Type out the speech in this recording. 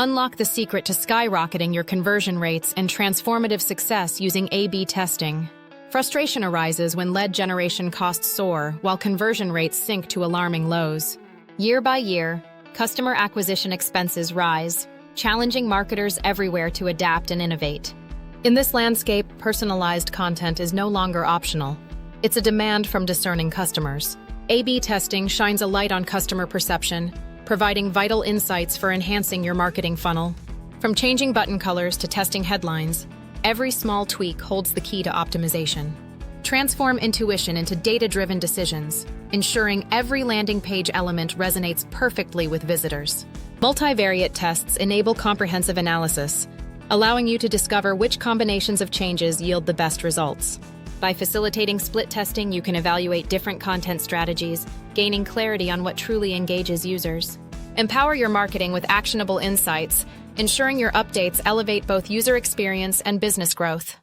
Unlock the secret to skyrocketing your conversion rates and transformative success using A/B testing. Frustration arises when lead generation costs soar while conversion rates sink to alarming lows. Year by year, customer acquisition expenses rise, challenging marketers everywhere to adapt and innovate. In this landscape, personalized content is no longer optional. It's a demand from discerning customers. A/B testing shines a light on customer perception, providing vital insights for enhancing your marketing funnel. From changing button colors to testing headlines, every small tweak holds the key to optimization. Transform intuition into data-driven decisions, ensuring every landing page element resonates perfectly with visitors. Multivariate tests enable comprehensive analysis, allowing you to discover which combinations of changes yield the best results. By facilitating split testing, you can evaluate different content strategies, gaining clarity on what truly engages users. Empower your marketing with actionable insights, ensuring your updates elevate both user experience and business growth.